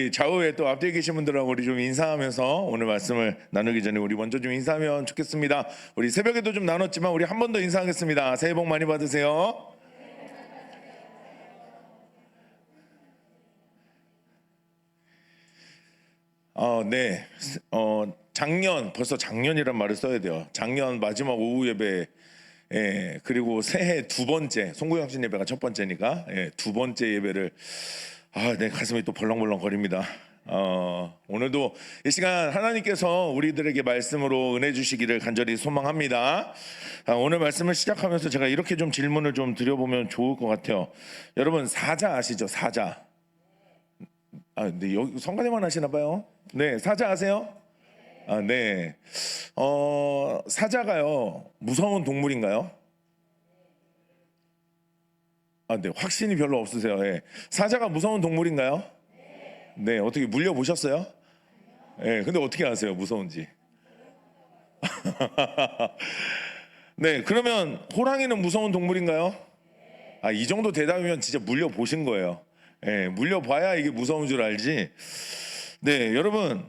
좌우에 또 앞뒤에 계신 분들하고 우리 좀 인사하면서 오늘 말씀을 나누기 전에 우리 먼저 좀 인사하면 좋겠습니다. 우리 새벽에도 좀 나눴지만 우리 한 번 더 인사하겠습니다. 새해 복 많이 받으세요. 네. 작년, 벌써 작년이란 말을 써야 돼요. 작년 마지막 오후 예배, 그리고 새해 두 번째, 송구영신 예배가 첫 번째니까, 두 번째 예배를, 내 가슴이 또 벌렁벌렁거립니다. 오늘도 이 시간 하나님께서 우리들에게 말씀으로 은혜 주시기를 간절히 소망합니다. 오늘 말씀을 시작하면서 제가 이렇게 좀 질문을 좀 드려보면 좋을 것 같아요. 여러분, 사자 아시죠? 사자. 근데 여기 성가대만 하시나 봐요. 네, 사자 아세요? 네. 사자가요, 무서운 동물인가요? 네, 확신이 별로 없으세요. 사자가 무서운 동물인가요? 네, 어떻게 물려보셨어요? 네, 근데 어떻게 아세요? 무서운지. 네, 그러면 호랑이는 무서운 동물인가요? 이 정도 대답이면 진짜 물려보신 거예요. 물려봐야 이게 무서운 줄 알지. 네, 여러분,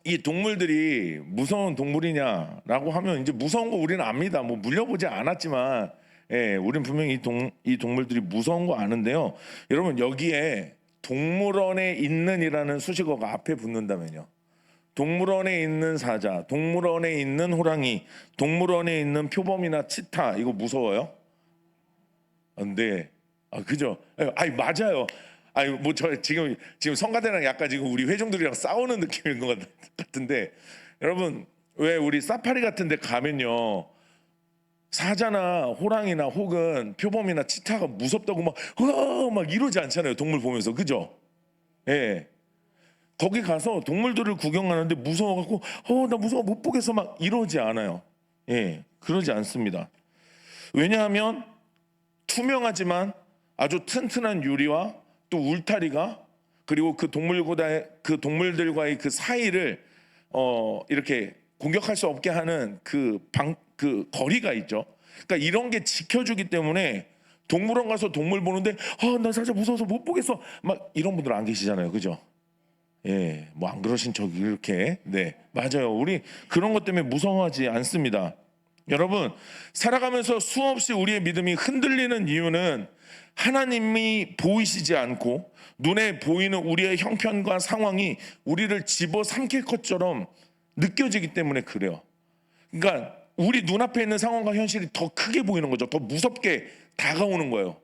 이 동물들이 무서운 동물이냐라고 하면 이제 무서운 거 우리는 압니다. 뭐 물려보지 않았지만, 우리는 분명히 이 동물들이 무서운 거 아는데요. 여러분, 여기에 동물원에 있는이라는 수식어가 앞에 붙는다면요. 동물원에 있는 사자, 동물원에 있는 호랑이, 동물원에 있는 표범이나 치타, 이거 무서워요? 네. 그죠? 맞아요. 뭐 저 지금 성가대랑 약간 지금 우리 회중들이랑 싸우는 느낌인 것 같은데, 여러분, 왜 우리 사파리 같은 데 가면요, 사자나 호랑이나 혹은 표범이나 치타가 무섭다고 막 이러지 않잖아요. 동물 보면서. 그죠? 거기 가서 동물들을 구경하는데 무서워갖고 나 무서워 못 보겠어 막 이러지 않아요. 그러지 않습니다. 왜냐하면 투명하지만 아주 튼튼한 유리와 또 울타리가, 그리고 그 동물들과의 그 사이를 이렇게 공격할 수 없게 하는 그 거리가 있죠. 그러니까 이런 게 지켜주기 때문에 동물원 가서 동물 보는데 나 사실 무서워서 못 보겠어 막 이런 분들 안 계시잖아요. 그죠? 뭐 안 그러신 척 이렇게. 네, 맞아요. 우리 그런 것 때문에 무서워하지 않습니다. 여러분, 살아가면서 수없이 우리의 믿음이 흔들리는 이유는 하나님이 보이시지 않고 눈에 보이는 우리의 형편과 상황이 우리를 집어삼킬 것처럼 느껴지기 때문에 그래요. 그러니까 우리 눈앞에 있는 상황과 현실이 더 크게 보이는 거죠. 더 무섭게 다가오는 거예요.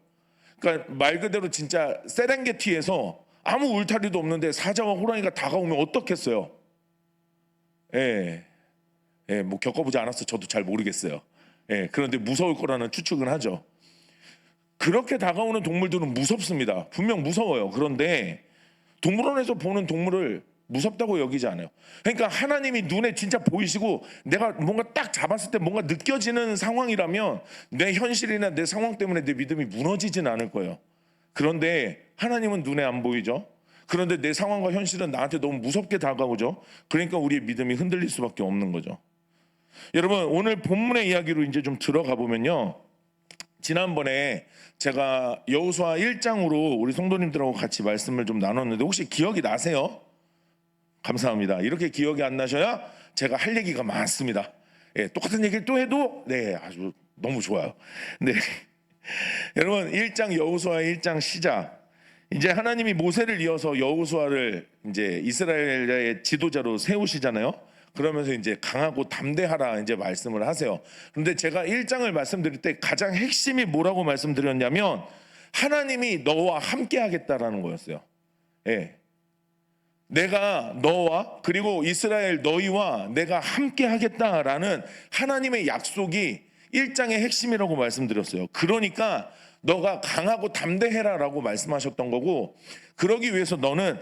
그러니까 말 그대로 진짜 세렝게티에서 아무 울타리도 없는데 사자와 호랑이가 다가오면 어떻겠어요? 뭐 겪어보지 않아서 저도 잘 모르겠어요. 그런데 무서울 거라는 추측은 하죠. 그렇게 다가오는 동물들은 무섭습니다. 분명 무서워요. 그런데 동물원에서 보는 동물을 무섭다고 여기지 않아요. 그러니까 하나님이 눈에 진짜 보이시고 내가 뭔가 딱 잡았을 때 뭔가 느껴지는 상황이라면 내 현실이나 내 상황 때문에 내 믿음이 무너지진 않을 거예요. 그런데 하나님은 눈에 안 보이죠. 그런데 내 상황과 현실은 나한테 너무 무섭게 다가오죠. 그러니까 우리의 믿음이 흔들릴 수밖에 없는 거죠. 여러분, 오늘 본문의 이야기로 이제 좀 들어가 보면요, 지난번에 제가 여호수아 1장으로 우리 성도님들하고 같이 말씀을 좀 나눴는데 혹시 기억이 나세요? 감사합니다. 이렇게 기억이 안 나셔야 제가 할 얘기가 많습니다. 똑같은 얘기를 또 해도 아주 너무 좋아요. 네. 여러분, 1장 여호수아 1장 시작. 이제 하나님이 모세를 이어서 여호수아를 이제 이스라엘의 지도자로 세우시잖아요. 그러면서 이제 강하고 담대하라 이제 말씀을 하세요. 그런데 제가 1장을 말씀드릴 때 가장 핵심이 뭐라고 말씀드렸냐면 하나님이 너와 함께 하겠다라는 거였어요. 내가 너와 그리고 이스라엘 너희와 내가 함께 하겠다라는 하나님의 약속이 1장의 핵심이라고 말씀드렸어요. 그러니까 너가 강하고 담대해라라고 말씀하셨던 거고, 그러기 위해서 너는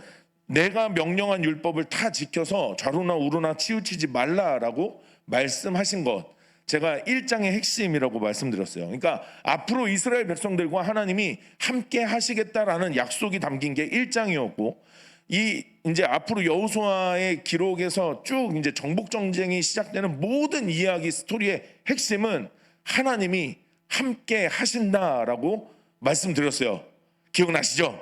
내가 명령한 율법을 다 지켜서 좌로나 우로나 치우치지 말라라고 말씀하신 것, 제가 1장의 핵심이라고 말씀드렸어요. 그러니까 앞으로 이스라엘 백성들과 하나님이 함께 하시겠다라는 약속이 담긴 게 1장이었고, 이제 앞으로 여호수아의 기록에서 쭉 이제 정복 전쟁이 시작되는 모든 이야기 스토리의 핵심은 하나님이 함께 하신다라고 말씀드렸어요. 기억나시죠?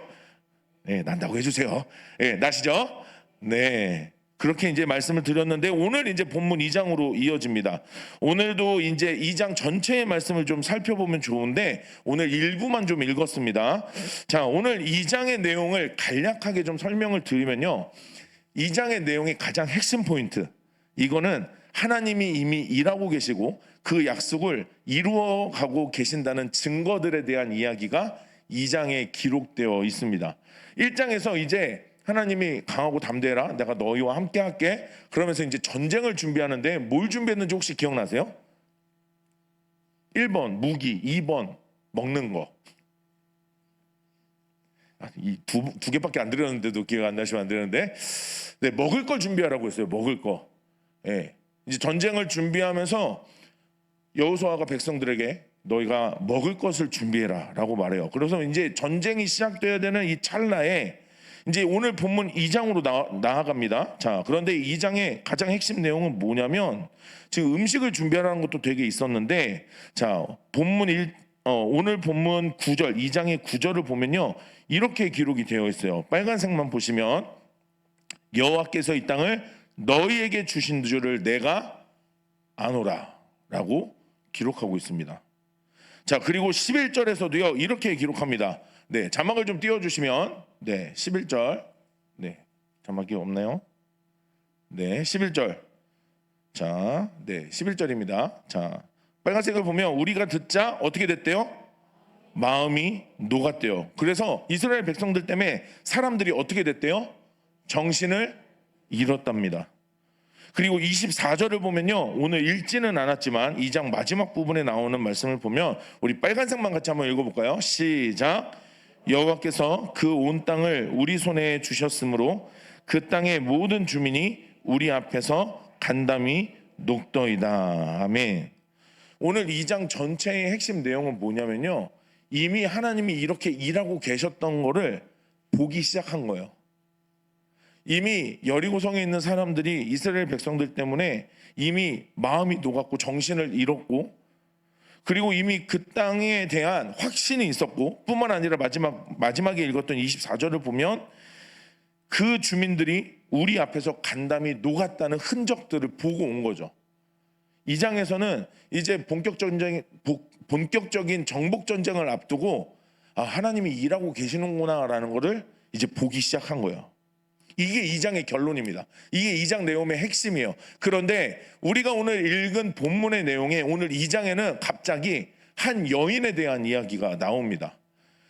네, 난다고 해주세요. 네, 나시죠? 네. 그렇게 이제 말씀을 드렸는데 오늘 이제 본문 2장으로 이어집니다. 오늘도 이제 2장 전체의 말씀을 좀 살펴보면 좋은데 오늘 일부만 좀 읽었습니다. 자, 오늘 2장의 내용을 간략하게 좀 설명을 드리면요. 2장의 내용의 가장 핵심 포인트. 이거는 하나님이 이미 일하고 계시고 그 약속을 이루어가고 계신다는 증거들에 대한 이야기가 2장에 기록되어 있습니다. 1장에서 이제 하나님이 강하고 담대해라, 내가 너희와 함께 할게, 그러면서 이제 전쟁을 준비하는데 뭘 준비했는지 혹시 기억나세요? 1번 무기, 2번 먹는 거. 이 두 개밖에 안 드렸는데도 기억 안 나시면 안 되는데, 네, 먹을 걸 준비하라고 했어요. 먹을 거. 예. 이제 전쟁을 준비하면서 여호수아가 백성들에게 너희가 먹을 것을 준비해라라고 말해요. 그래서 이제 전쟁이 시작돼야 되는 이 찰나에 이제 오늘 본문 2장으로 나아갑니다. 자, 그런데 2장의 가장 핵심 내용은 뭐냐면 지금 음식을 준비하라는 것도 되게 있었는데, 자, 오늘 본문 9절, 2장의 9절을 보면요, 이렇게 기록이 되어 있어요. 빨간색만 보시면 여호와께서 이 땅을 너희에게 주신 줄을 내가 아노라 라고 기록하고 있습니다. 자, 그리고 11절에서도요 이렇게 기록합니다. 네, 자막을 좀 띄워주시면, 네, 11절, 네, 자막이 없나요? 네, 11절. 자, 네, 11절입니다. 자, 빨간색을 보면 우리가 듣자 어떻게 됐대요? 마음이 녹았대요. 그래서 이스라엘 백성들 때문에 사람들이 어떻게 됐대요? 정신을 잃었답니다. 그리고 24절을 보면요, 오늘 읽지는 않았지만 2장 마지막 부분에 나오는 말씀을 보면 우리 빨간색만 같이 한번 읽어볼까요? 시작. 여호와께서 그 온 땅을 우리 손에 주셨으므로 그 땅의 모든 주민이 우리 앞에서 간담이 녹더이다. 아멘. 오늘 2장 전체의 핵심 내용은 뭐냐면요, 이미 하나님이 이렇게 일하고 계셨던 거를 보기 시작한 거예요. 이미 여리고성에 있는 사람들이 이스라엘 백성들 때문에 이미 마음이 녹았고 정신을 잃었고, 그리고 이미 그 땅에 대한 확신이 있었고, 뿐만 아니라 마지막에 읽었던 24절을 보면 그 주민들이 우리 앞에서 간담이 녹았다는 흔적들을 보고 온 거죠. 이 장에서는 이제 본격적인 정복 전쟁을 앞두고 하나님이 일하고 계시는구나라는 것을 이제 보기 시작한 거예요. 이게 2장의 결론입니다. 이게 2장 내용의 핵심이에요. 그런데 우리가 오늘 읽은 본문의 내용에 오늘 2장에는 갑자기 한 여인에 대한 이야기가 나옵니다.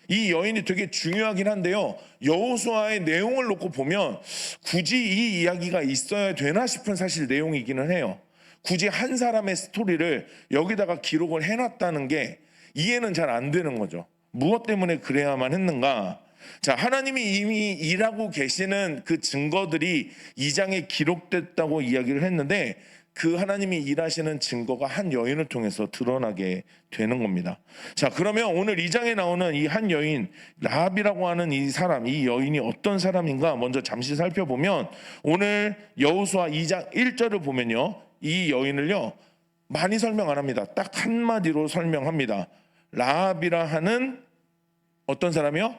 이 여인이 되게 중요하긴 한데요, 여호수아의 내용을 놓고 보면 굳이 이 이야기가 있어야 되나 싶은 사실 내용이기는 해요. 굳이 한 사람의 스토리를 여기다가 기록을 해놨다는 게 이해는 잘 안 되는 거죠. 무엇 때문에 그래야만 했는가? 자, 하나님이 이미 일하고 계시는 그 증거들이 2장에 기록됐다고 이야기를 했는데 그 하나님이 일하시는 증거가 한 여인을 통해서 드러나게 되는 겁니다. 자, 그러면 오늘 2장에 나오는 이 한 여인, 라합이라고 하는 이 사람, 이 여인이 어떤 사람인가 먼저 잠시 살펴보면 오늘 여호수아 2장 1절을 보면요, 이 여인을요 많이 설명 안 합니다. 딱 한마디로 설명합니다. 라합이라 하는 어떤 사람이요?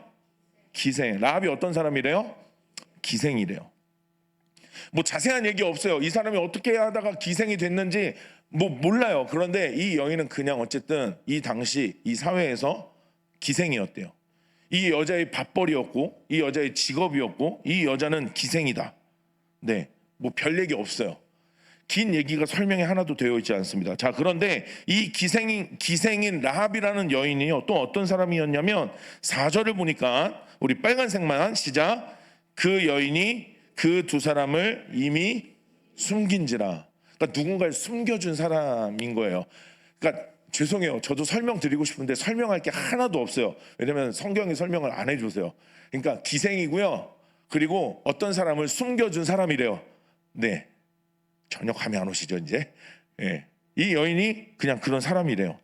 기생. 라합이 어떤 사람이래요? 기생이래요. 뭐 자세한 얘기 없어요. 이 사람이 어떻게 하다가 기생이 됐는지 뭐 몰라요. 그런데 이 여인은 그냥 어쨌든 이 당시 이 사회에서 기생이었대요. 이 여자의 밥벌이였고 이 여자의 직업이었고 이 여자는 기생이다. 네, 뭐 별 얘기 없어요. 긴 얘기가 설명이 하나도 되어 있지 않습니다. 자, 그런데 이 기생인 라합이라는 여인이요 또 어떤 사람이었냐면 4절을 보니까 우리 빨간색만 시작. 그 여인이 그 두 사람을 이미 숨긴지라. 그러니까 누군가를 숨겨준 사람인 거예요. 그러니까 죄송해요. 저도 설명드리고 싶은데 설명할 게 하나도 없어요. 왜냐면 성경이 설명을 안 해주세요. 그러니까 기생이고요, 그리고 어떤 사람을 숨겨준 사람이래요. 네, 전혀 감이 안 오시죠 이제? 예. 이 여인이 그냥 그런 사람이래요.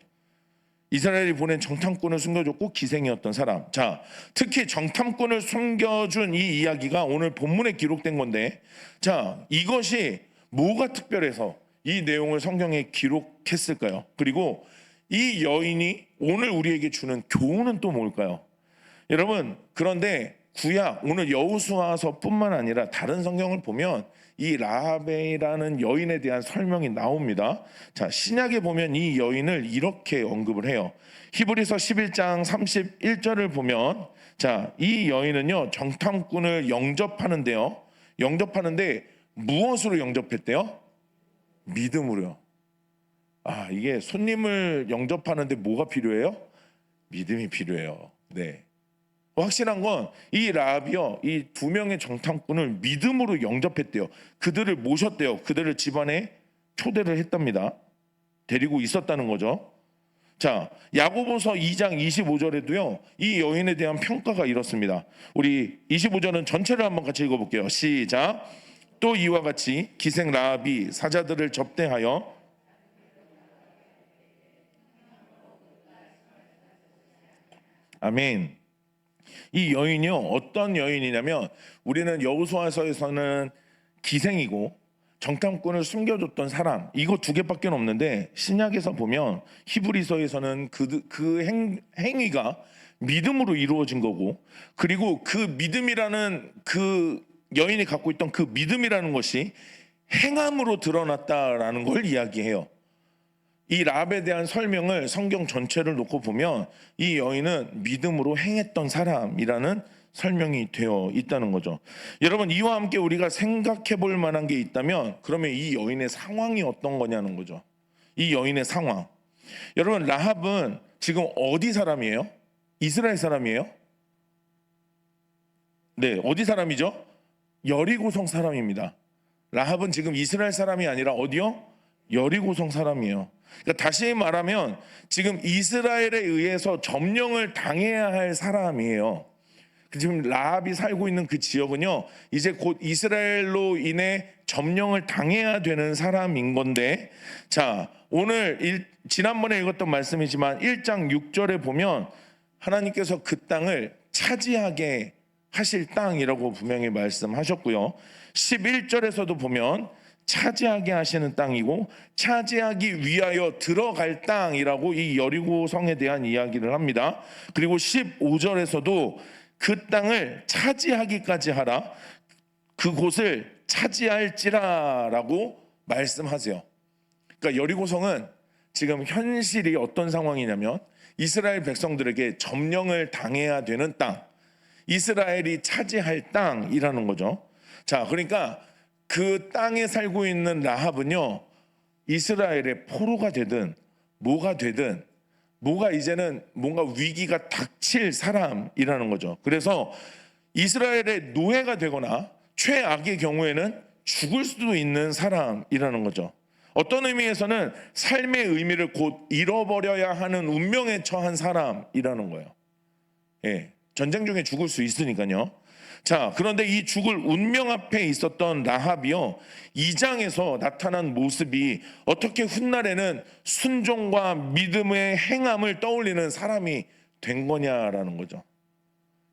이스라엘이 보낸 정탐꾼을 숨겨줬고 기생이었던 사람. 자, 특히 정탐꾼을 숨겨준 이 이야기가 오늘 본문에 기록된 건데, 자, 이것이 뭐가 특별해서 이 내용을 성경에 기록했을까요? 그리고 이 여인이 오늘 우리에게 주는 교훈은 또 뭘까요? 여러분, 그런데 구약 오늘 여호수아서뿐만 아니라 다른 성경을 보면 이 라합이라는 여인에 대한 설명이 나옵니다. 자, 신약에 보면 이 여인을 이렇게 언급을 해요. 히브리서 11장 31절을 보면 자, 이 여인은요 정탐꾼을 영접하는데요. 영접하는데 무엇으로 영접했대요? 믿음으로요. 아, 이게 손님을 영접하는데 뭐가 필요해요? 믿음이 필요해요. 네. 확실한 건 이 라합이요, 이 두 명의 정탐꾼을 믿음으로 영접했대요. 그들을 모셨대요. 그들을 집안에 초대를 했답니다. 데리고 있었다는 거죠. 자, 야고보서 2장 25절에도요 이 여인에 대한 평가가 이렇습니다. 우리 25절은 전체를 한번 같이 읽어볼게요. 시작. 또 이와 같이 기생 라합이 사자들을 접대하여 아멘. 이 여인이요 어떤 여인이냐면 우리는 여호수아서에서는 기생이고 정탐꾼을 숨겨줬던 사람 이거 두 개밖에 없는데 신약에서 보면 히브리서에서는 그 행위가 믿음으로 이루어진 거고 그리고 그 믿음이라는 그 여인이 갖고 있던 그 믿음이라는 것이 행함으로 드러났다라는 걸 이야기해요. 이 라합에 대한 설명을 성경 전체를 놓고 보면 이 여인은 믿음으로 행했던 사람이라는 설명이 되어 있다는 거죠. 여러분 이와 함께 우리가 생각해 볼 만한 게 있다면 그러면 이 여인의 상황이 어떤 거냐는 거죠. 이 여인의 상황. 여러분 라합은 지금 어디 사람이에요? 이스라엘 사람이에요? 네, 어디 사람이죠? 여리고성 사람입니다. 라합은 지금 이스라엘 사람이 아니라 어디요? 여리고성 사람이에요. 그러니까 다시 말하면 지금 이스라엘에 의해서 점령을 당해야 할 사람이에요. 지금 라합이 살고 있는 그 지역은요 이제 곧 이스라엘로 인해 점령을 당해야 되는 사람인 건데 자 오늘 지난번에 읽었던 말씀이지만 1장 6절에 보면 하나님께서 그 땅을 차지하게 하실 땅이라고 분명히 말씀하셨고요 11절에서도 보면 차지하게 하시는 땅이고 차지하기 위하여 들어갈 땅이라고 이 여리고 성에 대한 이야기를 합니다. 그리고 15절에서도 그 땅을 차지하기까지 하라 그곳을 차지할지라라고 말씀하세요. 그러니까 여리고성은 지금 현실이 어떤 상황이냐면 이스라엘 백성들에게 점령을 당해야 되는 땅 이스라엘이 차지할 땅이라는 거죠. 자, 그러니까 그 땅에 살고 있는 라합은요 이스라엘의 포로가 되든 뭐가 되든 뭐가 이제는 뭔가 위기가 닥칠 사람이라는 거죠. 그래서 이스라엘의 노예가 되거나 최악의 경우에는 죽을 수도 있는 사람이라는 거죠. 어떤 의미에서는 삶의 의미를 곧 잃어버려야 하는 운명에 처한 사람이라는 거예요. 예, 전쟁 중에 죽을 수 있으니까요. 자, 그런데 이 죽을 운명 앞에 있었던 라합이요 2장에서 나타난 모습이 어떻게 훗날에는 순종과 믿음의 행함을 떠올리는 사람이 된 거냐라는 거죠.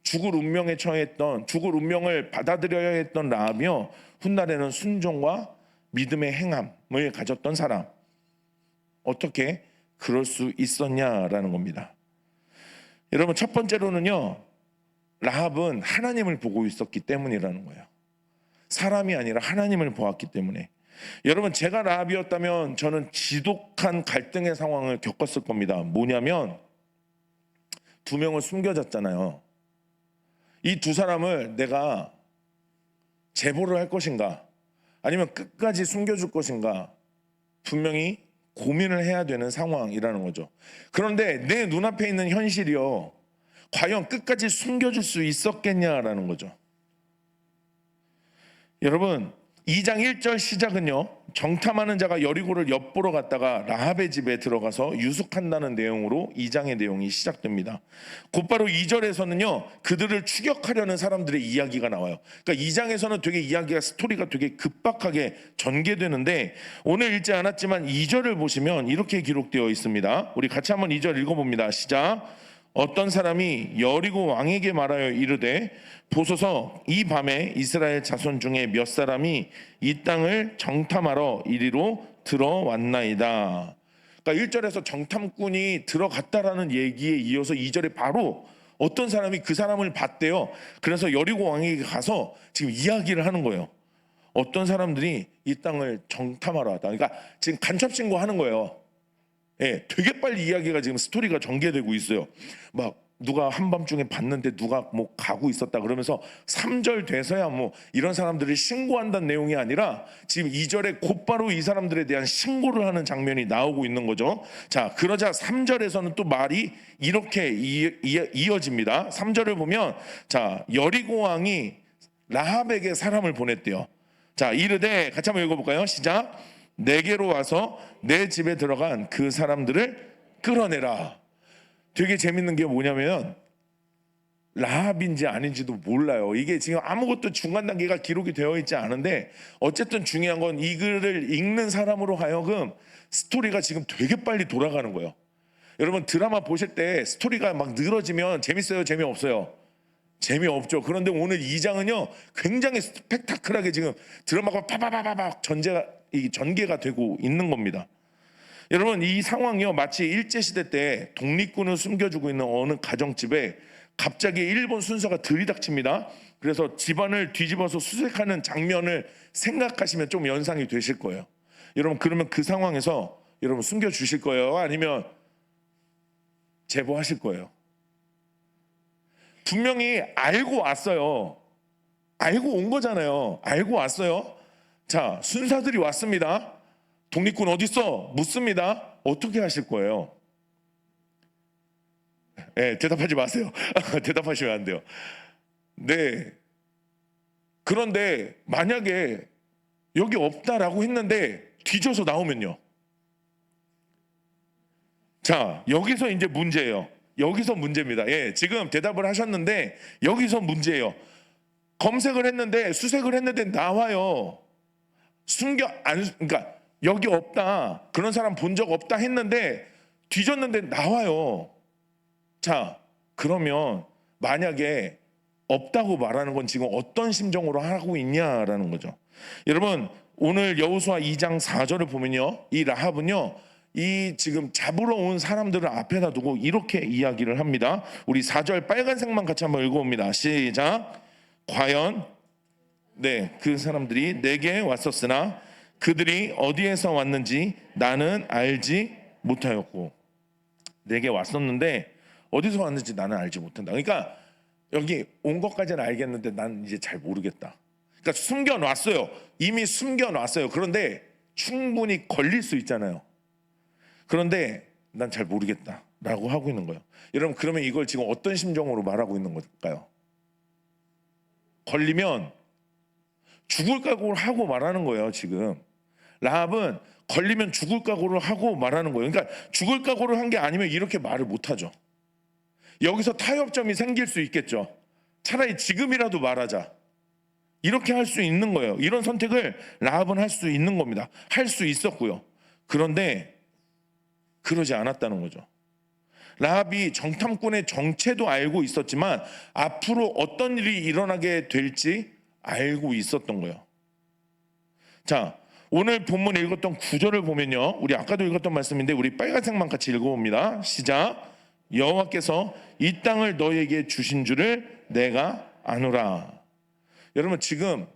죽을 운명에 처했던 죽을 운명을 받아들여야 했던 라합이요 훗날에는 순종과 믿음의 행함을 가졌던 사람 어떻게 그럴 수 있었냐라는 겁니다. 여러분 첫 번째로는요 라합은 하나님을 보고 있었기 때문이라는 거예요. 사람이 아니라 하나님을 보았기 때문에. 여러분 제가 라합이었다면 저는 지독한 갈등의 상황을 겪었을 겁니다. 뭐냐면 두 명을 숨겨졌잖아요. 이 두 사람을 내가 제보를 할 것인가 아니면 끝까지 숨겨줄 것인가 분명히 고민을 해야 되는 상황이라는 거죠. 그런데 내 눈앞에 있는 현실이요 과연 끝까지 숨겨줄 수 있었겠냐라는 거죠. 여러분 2장 1절 시작은요 정탐하는 자가 여리고를 엿보러 갔다가 라합의 집에 들어가서 유숙한다는 내용으로 2장의 내용이 시작됩니다. 곧바로 2절에서는요 그들을 추격하려는 사람들의 이야기가 나와요. 그러니까 2장에서는 되게 이야기가 스토리가 되게 급박하게 전개되는데 오늘 읽지 않았지만 2절을 보시면 이렇게 기록되어 있습니다. 우리 같이 한번 2절 읽어봅니다. 시작. 어떤 사람이 여리고 왕에게 말하여 이르되 보소서 이 밤에 이스라엘 자손 중에 몇 사람이 이 땅을 정탐하러 이리로 들어왔나이다. 그러니까 1절에서 정탐꾼이 들어갔다라는 얘기에 이어서 2절에 바로 어떤 사람이 그 사람을 봤대요. 그래서 여리고 왕에게 가서 지금 이야기를 하는 거예요. 어떤 사람들이 이 땅을 정탐하러 왔다. 그러니까 지금 간첩 신고하는 거예요. 예, 되게 빨리 이야기가 지금 스토리가 전개되고 있어요. 막 누가 한밤중에 봤는데 누가 뭐 가고 있었다 그러면서 3절 돼서야 뭐 이런 사람들을 신고한다는 내용이 아니라 지금 2절에 곧바로 이 사람들에 대한 신고를 하는 장면이 나오고 있는 거죠. 자, 그러자 3절에서는 또 말이 이렇게 이어집니다. 3절을 보면 자, 여리고 왕이 라합에게 사람을 보냈대요. 자, 이르되 같이 한번 읽어볼까요? 시작. 내게로 와서 내 집에 들어간 그 사람들을 끌어내라. 되게 재밌는 게 뭐냐면 라합인지 아닌지도 몰라요. 이게 지금 아무것도 중간 단계가 기록이 되어 있지 않은데 어쨌든 중요한 건 이 글을 읽는 사람으로 하여금 스토리가 지금 되게 빨리 돌아가는 거예요. 여러분 드라마 보실 때 스토리가 막 늘어지면 재밌어요? 재미없어요? 재미없죠. 그런데 오늘 2장은요 굉장히 스펙타클하게 지금 드라마가 파바바바박 전개가 되고 있는 겁니다. 여러분 이 상황이요 마치 일제시대 때 독립군을 숨겨주고 있는 어느 가정집에 갑자기 일본 순사가 들이닥칩니다. 그래서 집안을 뒤집어서 수색하는 장면을 생각하시면 좀 연상이 되실 거예요. 여러분 그러면 그 상황에서 여러분 숨겨주실 거예요? 아니면 제보하실 거예요? 분명히 알고 왔어요. 알고 온 거잖아요. 알고 왔어요. 자, 순사들이 왔습니다. 독립군 어딨어? 묻습니다. 어떻게 하실 거예요? 네, 대답하지 마세요. 대답하시면 안 돼요. 네. 그런데 만약에 여기 없다라고 했는데 뒤져서 나오면요. 자, 여기서 이제 문제예요. 여기서 문제입니다. 예, 지금 대답을 하셨는데 여기서 문제예요. 검색을 했는데 수색을 했는데 나와요. 그러니까 여기 없다. 그런 사람 본 적 없다 했는데 뒤졌는데 나와요. 자, 그러면 만약에 없다고 말하는 건 지금 어떤 심정으로 하고 있냐라는 거죠. 여러분 오늘 여호수아 2장 4절을 보면요. 이 라합은요. 이 지금 잡으러 온 사람들을 앞에다 두고 이렇게 이야기를 합니다. 우리 4절 빨간색만 같이 한번 읽어봅니다. 시작. 과연 그 사람들이 내게 왔었으나 그들이 어디에서 왔는지 나는 알지 못하였고. 내게 왔었는데 어디서 왔는지 나는 알지 못한다. 그러니까 여기 온 것까지는 알겠는데 난 이제 잘 모르겠다. 그러니까 숨겨놨어요. 이미 숨겨놨어요. 그런데 충분히 걸릴 수 있잖아요. 그런데 난 잘 모르겠다라고 하고 있는 거예요. 여러분 그러면 이걸 지금 어떤 심정으로 말하고 있는 걸까요? 걸리면 죽을 각오를 하고 말하는 거예요. 지금 라합은 걸리면 죽을 각오를 하고 말하는 거예요. 그러니까 죽을 각오를 한 게 아니면 이렇게 말을 못하죠. 여기서 타협점이 생길 수 있겠죠. 차라리 지금이라도 말하자. 이렇게 할 수 있는 거예요. 이런 선택을 라합은 할 수 있는 겁니다. 할 수 있었고요. 그런데 그러지 않았다는 거죠. 라합이 정탐꾼의 정체도 알고 있었지만 앞으로 어떤 일이 일어나게 될지 알고 있었던 거예요. 자, 오늘 본문 읽었던 구절을 보면요. 우리 아까도 읽었던 말씀인데 우리 빨간색만 같이 읽어봅니다. 시작. 여호와께서 이 땅을 너에게 주신 줄을 내가 아노라. 여러분 지금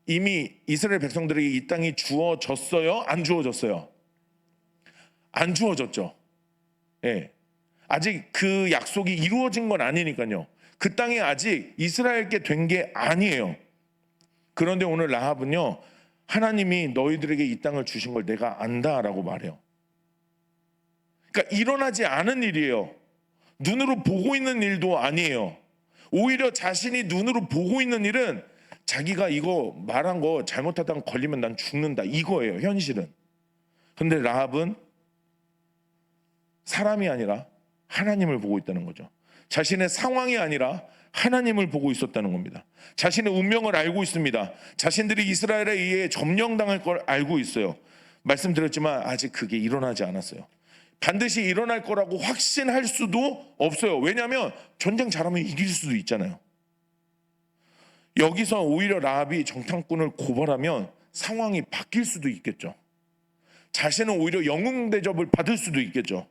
이미 이스라엘 백성들에게 이 땅이 주어졌어요? 안 주어졌어요? 안 주어졌죠. 예. 아직 그 약속이 이루어진 건 아니니까요. 그 땅이 아직 이스라엘께 된 게 아니에요. 그런데 오늘 라합은요. 하나님이 너희들에게 이 땅을 주신 걸 내가 안다라고 말해요. 그러니까 일어나지 않은 일이에요. 눈으로 보고 있는 일도 아니에요. 오히려 자신이 눈으로 보고 있는 일은 자기가 이거 말한 거 잘못하다가 걸리면 난 죽는다 이거예요. 현실은. 근데 라합은 사람이 아니라 하나님을 보고 있다는 거죠. 자신의 상황이 아니라 하나님을 보고 있었다는 겁니다. 자신의 운명을 알고 있습니다. 자신들이 이스라엘에 의해 점령당할 걸 알고 있어요. 말씀드렸지만 아직 그게 일어나지 않았어요. 반드시 일어날 거라고 확신할 수도 없어요. 왜냐하면 전쟁 잘하면 이길 수도 있잖아요. 여기서 오히려 라합이 정탐꾼을 고발하면 상황이 바뀔 수도 있겠죠. 자신은 오히려 영웅 대접을 받을 수도 있겠죠.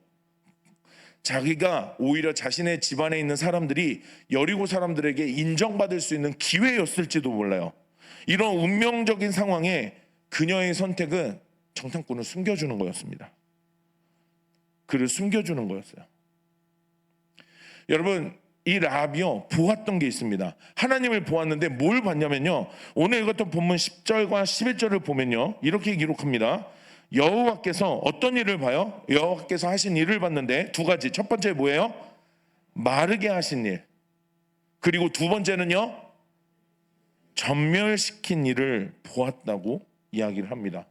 자기가 오히려 자신의 집안에 있는 사람들이 여리고 사람들에게 인정받을 수 있는 기회였을지도 몰라요. 이런 운명적인 상황에 그녀의 선택은 정탐꾼을 숨겨주는 거였습니다. 그를 숨겨주는 거였어요. 여러분, 이 라합이요 보았던 게 있습니다. 하나님을 보았는데 뭘 봤냐면요, 오늘 읽었던 본문 10절과 11절을 보면요 이렇게 기록합니다. 여호와께서 어떤 일을 봐요? 여호와께서 하신 일을 봤는데 두 가지. 첫 번째 뭐예요? 마르게 하신 일. 그리고 두 번째는요, 전멸시킨 일을 보았다고 이야기를 합니다.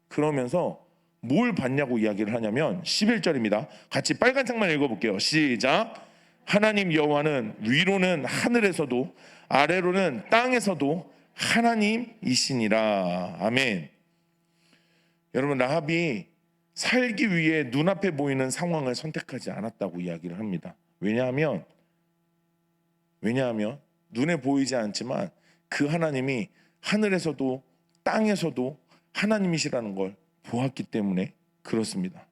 그러면서 뭘 봤냐고 이야기를 하냐면 11절입니다. 같이 빨간 책만 읽어볼게요. 시작. 하나님 여호와는 위로는 하늘에서도 아래로는 땅에서도 하나님이시니라. 아멘. 여러분, 라합이 살기 위해 눈앞에 보이는 상황을 선택하지 않았다고 이야기를 합니다. 왜냐하면 눈에 보이지 않지만 그 하나님이 하늘에서도 땅에서도 하나님이시라는 걸 보았기 때문에 그렇습니다.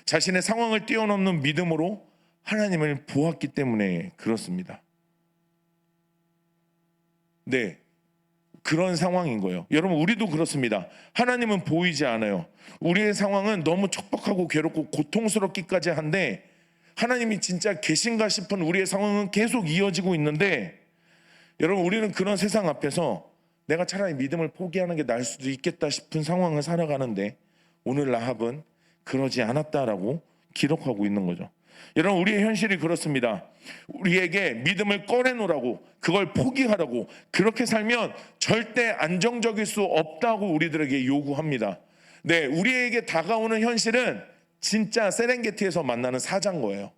자신의 상황을 뛰어넘는 믿음으로 하나님을 보았기 때문에 그렇습니다. 네, 그런 상황인 거예요. 여러분, 우리도 그렇습니다. 하나님은 보이지 않아요. 우리의 상황은 너무 척박하고 괴롭고 고통스럽기까지 한데 하나님이 진짜 계신가 싶은 우리의 상황은 계속 이어지고 있는데, 여러분, 우리는 그런 세상 앞에서 내가 차라리 믿음을 포기하는 게 나을 수도 있겠다 싶은 상황을 살아가는데, 오늘 라합은 그러지 않았다라고 기록하고 있는 거죠. 여러분, 우리의 현실이 그렇습니다. 우리에게 믿음을 꺼내놓으라고, 그걸 포기하라고, 그렇게 살면 절대 안정적일 수 없다고 우리들에게 요구합니다. 네, 우리에게 다가오는 현실은 진짜 세렝게티에서 만나는 사자인 거예요.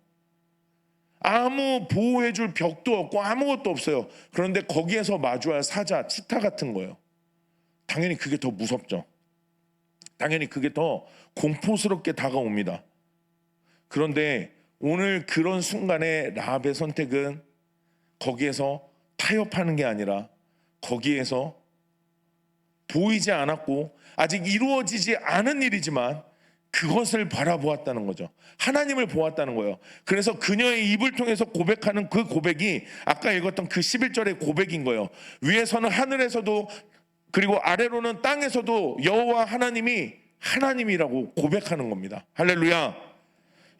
아무 보호해줄 벽도 없고 아무것도 없어요. 그런데 거기에서 마주할 사자, 치타 같은 거예요. 당연히 그게 더 무섭죠. 당연히 그게 더 공포스럽게 다가옵니다. 그런데 오늘 그런 순간에 라합의 선택은 거기에서 타협하는 게 아니라 거기에서 보이지 않았고 아직 이루어지지 않은 일이지만 그것을 바라보았다는 거죠. 하나님을 보았다는 거예요. 그래서 그녀의 입을 통해서 고백하는 그 고백이 아까 읽었던 그 11절의 고백인 거예요. 위에서는 하늘에서도 그리고 아래로는 땅에서도 여호와 하나님이 하나님이라고 고백하는 겁니다. 할렐루야.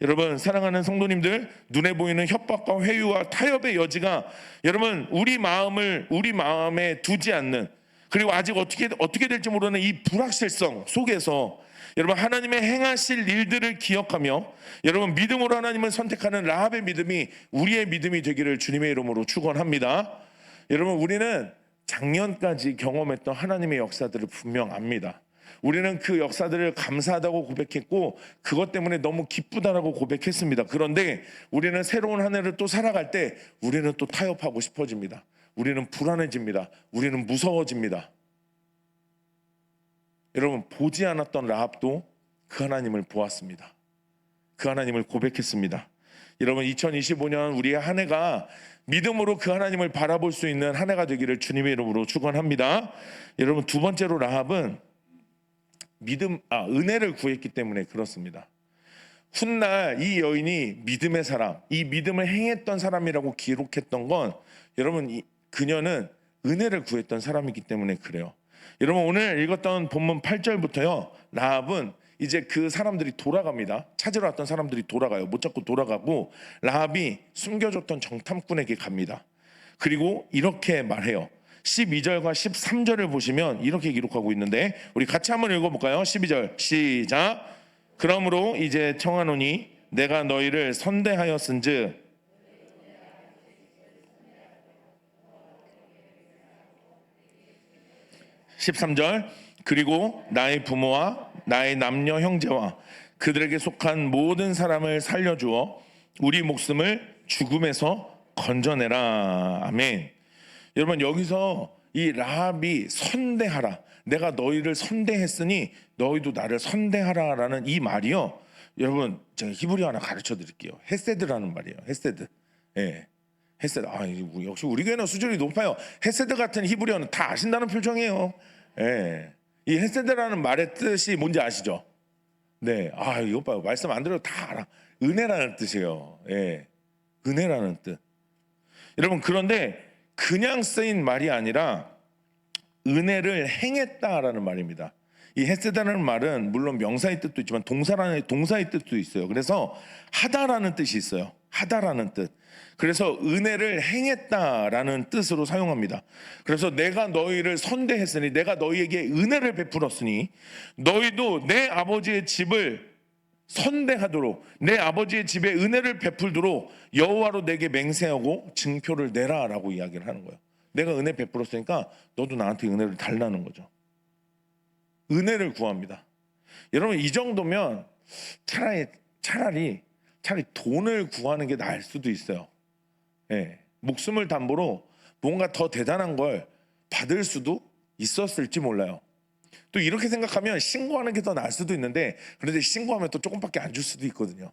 여러분, 사랑하는 성도님들, 눈에 보이는 협박과 회유와 타협의 여지가 여러분 우리 마음에 두지 않는, 그리고 아직 어떻게 될지 모르는 이 불확실성 속에서 여러분 하나님의 행하실 일들을 기억하며 여러분 믿음으로 하나님을 선택하는 라합의 믿음이 우리의 믿음이 되기를 주님의 이름으로 축원합니다. 여러분, 우리는 작년까지 경험했던 하나님의 역사들을 분명 압니다. 우리는 그 역사들을 감사하다고 고백했고 그것 때문에 너무 기쁘다라고 고백했습니다. 그런데 우리는 새로운 한 해를 또 살아갈 때 우리는 또 타협하고 싶어집니다. 우리는 불안해집니다. 우리는 무서워집니다. 여러분, 보지 않았던 라합도 그 하나님을 보았습니다. 그 하나님을 고백했습니다. 여러분, 2025년 우리의 한 해가 믿음으로 그 하나님을 바라볼 수 있는 한 해가 되기를 주님의 이름으로 축원합니다. 여러분, 두 번째로 라합은 은혜를 구했기 때문에 그렇습니다. 훗날 이 여인이 믿음의 사람, 이 믿음을 행했던 사람이라고 기록했던 건 여러분 그녀는 은혜를 구했던 사람이기 때문에 그래요. 여러분, 오늘 읽었던 본문 8절부터요 라합은 이제 그 사람들이 돌아갑니다. 찾으러 왔던 사람들이 돌아가요. 못 잡고 돌아가고 라합이 숨겨줬던 정탐꾼에게 갑니다. 그리고 이렇게 말해요. 12절과 13절을 보시면 이렇게 기록하고 있는데 우리 같이 한번 읽어볼까요? 12절 시작. 그러므로 이제 청하노니 내가 너희를 선대하였은즉 13절 그리고 나의 부모와 나의 남녀 형제와 그들에게 속한 모든 사람을 살려주어 우리 목숨을 죽음에서 건져내라. 아멘. 여러분, 여기서 이 라합이 선대하라, 내가 너희를 선대했으니 너희도 나를 선대하라라는 이 말이요, 여러분 제가 히브리어 하나 가르쳐 드릴게요. 헤세드라는 말이에요. 헤세드. 예. 헤세드. 역시 우리 교회는 수준이 높아요. 헤세드 같은 히브리어는 다 아신다는 표정이에요. 예. 이 헤세드라는 말의 뜻이 뭔지 아시죠? 네. 이거 봐요. 말씀 안 들어도 다 알아. 은혜라는 뜻이에요. 예, 은혜라는 뜻. 여러분, 그런데 그냥 쓰인 말이 아니라 은혜를 행했다라는 말입니다. 이 헤세드라는 말은 물론 명사의 뜻도 있지만 동사의 뜻도 있어요. 그래서 하다라는 뜻이 있어요. 하다라는 뜻. 그래서 은혜를 행했다라는 뜻으로 사용합니다. 그래서 내가 너희를 선대했으니, 내가 너희에게 은혜를 베풀었으니 너희도 내 아버지의 집을 선대하도록, 내 아버지의 집에 은혜를 베풀도록 여호와로 내게 맹세하고 증표를 내라라고 이야기를 하는 거예요. 내가 은혜 베풀었으니까 너도 나한테 은혜를 달라는 거죠. 은혜를 구합니다. 여러분, 이 정도면 차라리 돈을 구하는 게 나을 수도 있어요. 예, 목숨을 담보로 뭔가 더 대단한 걸 받을 수도 있었을지 몰라요. 또 이렇게 생각하면 신고하는 게 더 나을 수도 있는데, 그런데 신고하면 또 조금밖에 안 줄 수도 있거든요.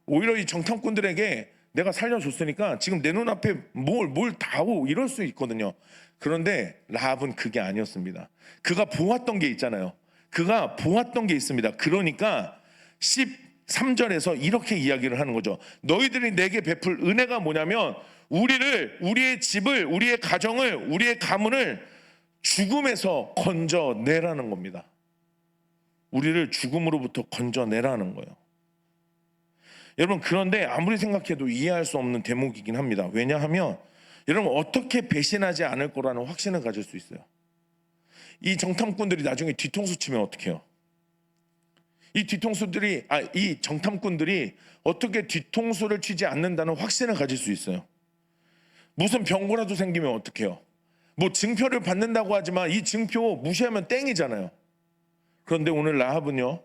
오히려 이 정탐꾼들에게 내가 살려줬으니까 지금 내 눈앞에 뭘 다오 이럴 수 있거든요. 그런데 라합은 그게 아니었습니다. 그가 보았던 게 있잖아요. 그가 보았던 게 있습니다. 그러니까 13절에서 이렇게 이야기를 하는 거죠. 너희들이 내게 베풀 은혜가 뭐냐면 우리의 집을, 우리의 가정을, 우리의 가문을 죽음에서 건져내라는 겁니다. 우리를 죽음으로부터 건져내라는 거예요. 여러분, 그런데 아무리 생각해도 이해할 수 없는 대목이긴 합니다. 왜냐하면 여러분, 어떻게 배신하지 않을 거라는 확신을 가질 수 있어요. 이 정탐꾼들이 나중에 뒤통수 치면 어떻게 해요? 이 정탐꾼들이 어떻게 뒤통수를 치지 않는다는 확신을 가질 수 있어요. 무슨 병고라도 생기면 어떻게 해요? 뭐 증표를 받는다고 하지만 이 증표 무시하면 땡이잖아요. 그런데 오늘 라합은요,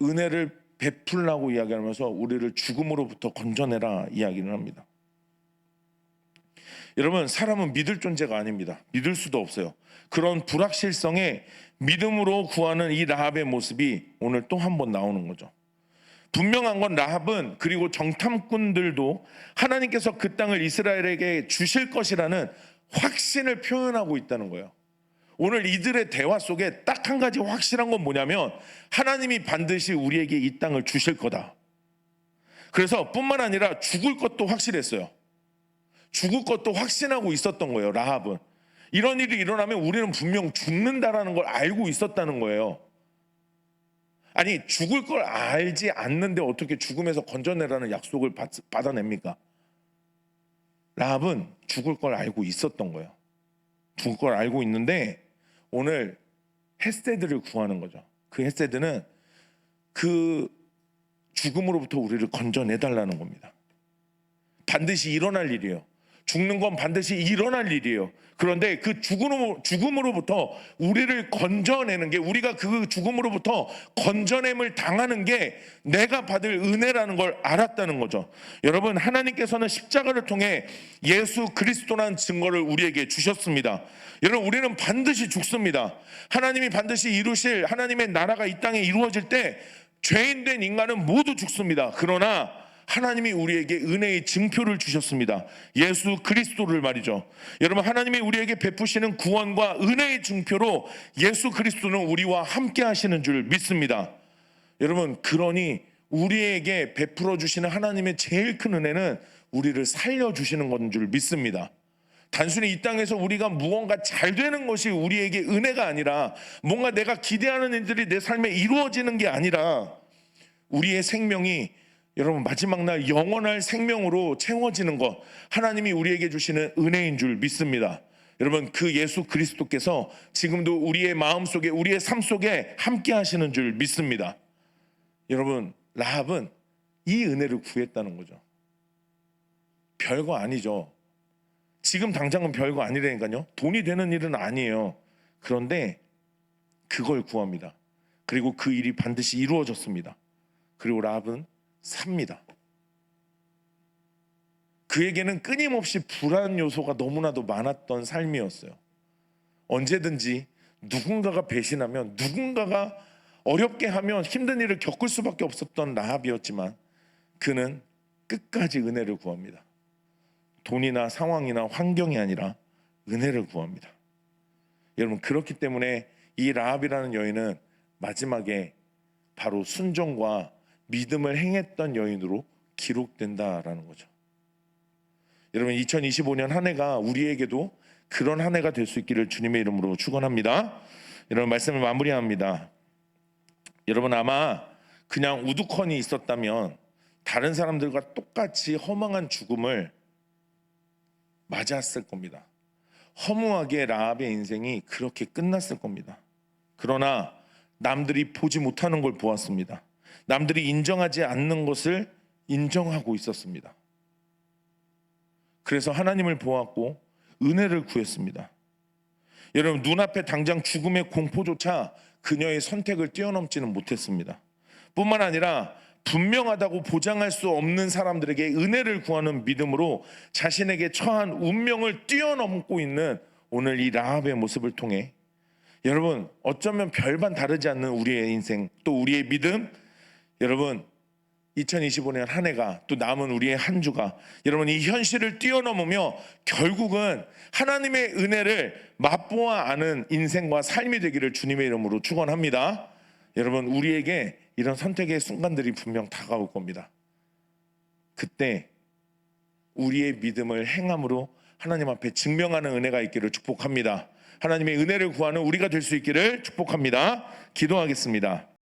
은혜를 베풀라고 이야기하면서 우리를 죽음으로부터 건져내라 이야기를 합니다. 여러분, 사람은 믿을 존재가 아닙니다. 믿을 수도 없어요. 그런 불확실성에 믿음으로 구하는 이 라합의 모습이 오늘 또 한 번 나오는 거죠. 분명한 건 라합은, 그리고 정탐꾼들도 하나님께서 그 땅을 이스라엘에게 주실 것이라는 확신을 표현하고 있다는 거예요. 오늘 이들의 대화 속에 딱 한 가지 확실한 건 뭐냐면 하나님이 반드시 우리에게 이 땅을 주실 거다. 그래서 뿐만 아니라 죽을 것도 확실했어요. 죽을 것도 확신하고 있었던 거예요. 라합은 이런 일이 일어나면 우리는 분명 죽는다라는 걸 알고 있었다는 거예요. 아니, 죽을 걸 알지 않는데 어떻게 죽음에서 건져내라는 약속을 받아냅니까? 라합은 죽을 걸 알고 있었던 거예요. 죽을 걸 알고 있는데 오늘 헤세드를 구하는 거죠. 그 헤세드는 그 죽음으로부터 우리를 건져내달라는 겁니다. 반드시 일어날 일이에요. 죽는 건 반드시 일어날 일이에요. 그런데 그 죽음으로부터 우리를 건져내는 게, 우리가 그 죽음으로부터 건져냄을 당하는 게 내가 받을 은혜라는 걸 알았다는 거죠. 여러분, 하나님께서는 십자가를 통해 예수 그리스도라는 증거를 우리에게 주셨습니다. 여러분, 우리는 반드시 죽습니다. 하나님이 반드시 이루실 하나님의 나라가 이 땅에 이루어질 때 죄인된 인간은 모두 죽습니다. 그러나 하나님이 우리에게 은혜의 증표를 주셨습니다. 예수 그리스도를 말이죠. 여러분, 하나님이 우리에게 베푸시는 구원과 은혜의 증표로 예수 그리스도는 우리와 함께 하시는 줄 믿습니다. 여러분, 그러니 우리에게 베풀어 주시는 하나님의 제일 큰 은혜는 우리를 살려주시는 것인 줄 믿습니다. 단순히 이 땅에서 우리가 무언가 잘 되는 것이 우리에게 은혜가 아니라, 뭔가 내가 기대하는 일들이 내 삶에 이루어지는 게 아니라, 우리의 생명이 여러분 마지막 날 영원할 생명으로 채워지는 것, 하나님이 우리에게 주시는 은혜인 줄 믿습니다. 여러분, 그 예수 그리스도께서 지금도 우리의 마음속에, 우리의 삶 속에 함께 하시는 줄 믿습니다. 여러분, 라합은 이 은혜를 구했다는 거죠. 별거 아니죠. 지금 당장은 별거 아니라니까요. 돈이 되는 일은 아니에요. 그런데 그걸 구합니다. 그리고 그 일이 반드시 이루어졌습니다. 그리고 라합은 삽니다. 그에게는 끊임없이 불안 요소가 너무나도 많았던 삶이었어요. 언제든지 누군가가 배신하면, 누군가가 어렵게 하면 힘든 일을 겪을 수밖에 없었던 라합이었지만 그는 끝까지 은혜를 구합니다. 돈이나 상황이나 환경이 아니라 은혜를 구합니다. 여러분, 그렇기 때문에 이 라합이라는 여인은 마지막에 바로 순종과 믿음을 행했던 여인으로 기록된다라는 거죠. 여러분 2025년 한 해가 우리에게도 그런 한 해가 될 수 있기를 주님의 이름으로 축원합니다. 여러분 말씀을 마무리합니다. 여러분 아마 그냥 우두커니 있었다면 다른 사람들과 똑같이 허망한 죽음을 맞았을 겁니다. 허무하게 라합의 인생이 그렇게 끝났을 겁니다. 그러나 남들이 보지 못하는 걸 보았습니다. 남들이 인정하지 않는 것을 인정하고 있었습니다. 그래서 하나님을 보았고 은혜를 구했습니다. 여러분 눈앞에 당장 죽음의 공포조차 그녀의 선택을 뛰어넘지는 못했습니다. 뿐만 아니라 분명하다고 보장할 수 없는 사람들에게 은혜를 구하는 믿음으로 자신에게 처한 운명을 뛰어넘고 있는 오늘 이 라합의 모습을 통해 여러분 어쩌면 별반 다르지 않는 우리의 인생 또 우리의 믿음, 여러분 2025년 한 해가 또 남은 우리의 한 주가 여러분 이 현실을 뛰어넘으며 결국은 하나님의 은혜를 맛보아 아는 인생과 삶이 되기를 주님의 이름으로 축원합니다. 여러분 우리에게 이런 선택의 순간들이 분명 다가올 겁니다. 그때 우리의 믿음을 행함으로 하나님 앞에 증명하는 은혜가 있기를 축복합니다. 하나님의 은혜를 구하는 우리가 될 수 있기를 축복합니다. 기도하겠습니다.